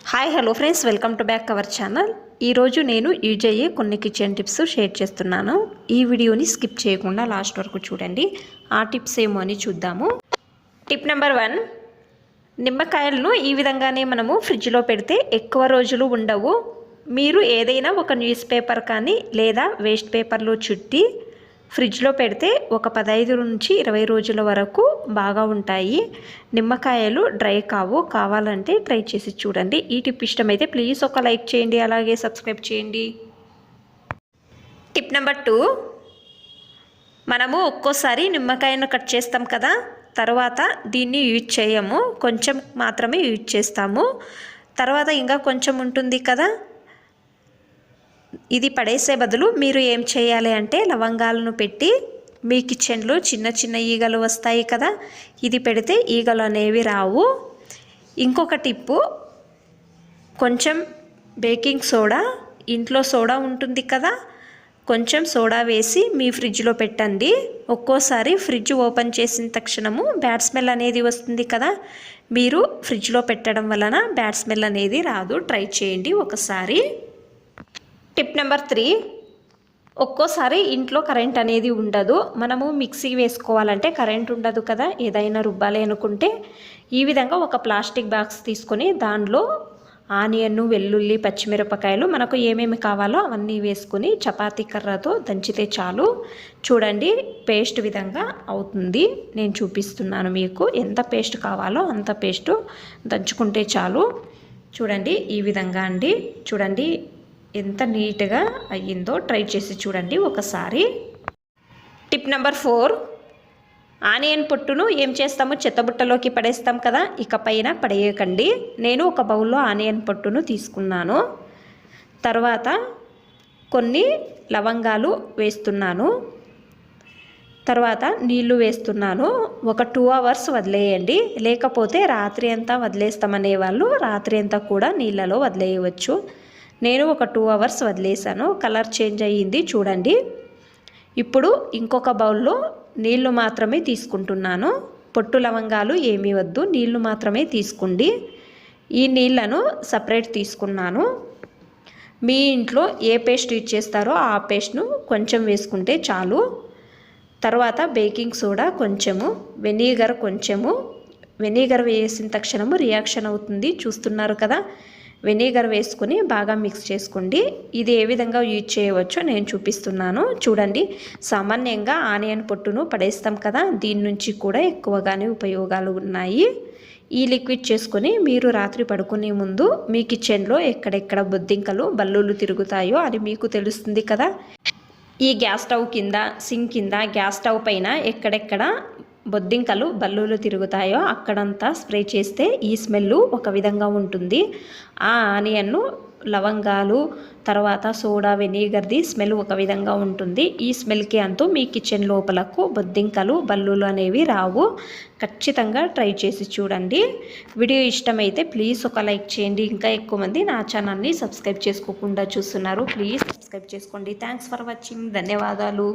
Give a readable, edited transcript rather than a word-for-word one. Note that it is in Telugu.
Hi hello friends, welcome to back our channel. ఈరోజు నేను యూజ్ అయ్యే కొన్ని కిచెన్ టిప్స్ షేర్ చేస్తున్నాను. ఈ వీడియోని స్కిప్ చేయకుండా లాస్ట్ వరకు చూడండి. ఆ టిప్స్ ఏమో అని చూద్దాము. టిప్ నెంబర్ 1, నిమ్మకాయలను ఈ విధంగానే మనము ఫ్రిడ్జ్లో పెడితే ఎక్కువ రోజులు ఉండవు. మీరు ఏదైనా ఒక న్యూస్ పేపర్ కానీ లేదా వేస్ట్ పేపర్లో చుట్టి ఫ్రిడ్జ్లో పెడితే ఒక 15 నుంచి 20 రోజుల వరకు బాగా ఉంటాయి. నిమ్మకాయలు డ్రై కావాలంటే ట్రై చేసి చూడండి. ఈ టిప్ ఇష్టమైతే ప్లీజ్ ఒక లైక్ చేయండి, అలాగే సబ్స్క్రైబ్ చేయండి. టిప్ నెంబర్ 2, మనము ఒక్కోసారి నిమ్మకాయను కట్ చేస్తాం కదా, తర్వాత దీన్ని యూజ్ చేయము, కొంచెం మాత్రమే యూజ్ చేస్తాము. తర్వాత ఇంకా కొంచెం ఉంటుంది కదా, ఇది పడేసే బదులు మీరు ఏం చేయాలి అంటే లవంగాలను పెట్టి మీ కిచెన్లో చిన్న చిన్న ఈగలు వస్తాయి కదా, ఇది పెడితే ఈగలు అనేవి రావు. ఇంకొక టిప్పు, కొంచెం బేకింగ్ సోడా, ఇంట్లో సోడా ఉంటుంది కదా, కొంచెం సోడా వేసి మీ ఫ్రిడ్జ్లో పెట్టండి. ఒక్కోసారి ఫ్రిడ్జ్ ఓపెన్ చేసిన తక్షణము బ్యాడ్ స్మెల్ అనేది వస్తుంది కదా, మీరు ఫ్రిడ్జ్లో పెట్టడం వలన బ్యాడ్ స్మెల్ అనేది రాదు. ట్రై చేయండి ఒకసారి. టిప్ నెంబర్ 3, ఒక్కోసారి ఇంట్లో కరెంట్ అనేది ఉండదు. మనము మిక్సీ వేసుకోవాలంటే కరెంట్ ఉండదు కదా, ఏదైనా రుబ్బాలి అనుకుంటే ఈ విధంగా ఒక ప్లాస్టిక్ బాక్స్ తీసుకొని దానిలో ఆనియన్, వెల్లుల్లి, పచ్చిమిరపకాయలు మనకు ఏమేమి కావాలో అవన్నీ వేసుకొని చపాతీ కర్రతో దంచితే చాలు. చూడండి, పేస్ట్ విధంగా అవుతుంది. నేను చూపిస్తున్నాను మీకు. ఎంత పేస్ట్ కావాలో అంత పేస్ట్ దంచుకుంటే చాలు. చూడండి, ఈ విధంగా అండి. చూడండి ఎంత నీట్గా అయ్యిందో. ట్రై చేసి చూడండి ఒకసారి. టిప్ నెంబర్ 4, ఆనియన్ పొట్టును ఏం చేస్తాము, చెత్తబుట్టలోకి పడేస్తాం కదా, ఇక పైన పడేయకండి. నేను ఒక బౌల్లో ఆనియన్ పొట్టును తీసుకున్నాను. తర్వాత కొన్ని లవంగాలు వేస్తున్నాను. తర్వాత నీళ్లు వేస్తున్నాను. ఒక 2 అవర్స్ వదిలేయండి, లేకపోతే రాత్రి అంతా వదిలేస్తామనే వాళ్ళు రాత్రి అంతా కూడా నీళ్ళలో వదిలేయవచ్చు. నేను ఒక 2 అవర్స్ వదిలేసాను. కలర్ చేంజ్ అయ్యింది చూడండి. ఇప్పుడు ఇంకొక బౌల్లో నీళ్లు మాత్రమే తీసుకుంటున్నాను. పొట్టు లవంగాలు ఏమీ వద్దు, నీళ్లు మాత్రమే తీసుకోండి. ఈ నీళ్లను సపరేట్ తీసుకున్నాను. మీ ఇంట్లో ఏ పేస్ట్ యూజ్ చేస్తారో ఆ పేస్ట్ను కొంచెం వేసుకుంటే చాలు. తర్వాత బేకింగ్ సోడా కొంచెము, వెనిగర్ కొంచెము. వెనిగర్ వేసిన తక్షణము రియాక్షన్ అవుతుంది, చూస్తున్నారు కదా. వెనిగర్ వేసుకుని బాగా మిక్స్ చేసుకోండి. ఇది ఏ విధంగా యూజ్ చేయవచ్చో నేను చూపిస్తున్నాను చూడండి. సామాన్యంగా ఆనియన్ పొట్టును పడేస్తాం కదా, దీని నుంచి కూడా ఎక్కువగానే ఉపయోగాలు ఉన్నాయి. ఈ లిక్విడ్ చేసుకొని మీరు రాత్రి పడుకునే ముందు మీ కిచెన్లో ఎక్కడెక్కడ బొద్దింకలు, బల్లులు తిరుగుతాయో అది మీకు తెలుస్తుంది కదా. ఈ గ్యాస్ స్టవ్ కింద, సింక్ కింద, గ్యాస్ స్టవ్ పైన ఎక్కడెక్కడ బొద్దింకలు, బల్లులు తిరుగుతాయో అక్కడంతా స్ప్రే చేస్తే ఈ స్మెల్ ఒక విధంగా ఉంటుంది. ఆ ఆనియన్ను, లవంగాలు, తర్వాత సోడా, వెనిగర్ది స్మెల్ ఒక విధంగా ఉంటుంది. ఈ స్మెల్కి అంటూ మీ కిచెన్ లోపలకు బొద్దింకలు, బల్లులు అనేవి రావు. ఖచ్చితంగా ట్రై చేసి చూడండి. వీడియో ఇష్టమైతే ప్లీజ్ ఒక లైక్ చేయండి. ఇంకా ఎక్కువ మంది నా ఛానల్ని సబ్స్క్రైబ్ చేసుకోకుండా చూస్తున్నారు, ప్లీజ్ సబ్స్క్రైబ్ చేసుకోండి. Thanks for watching. ధన్యవాదాలు.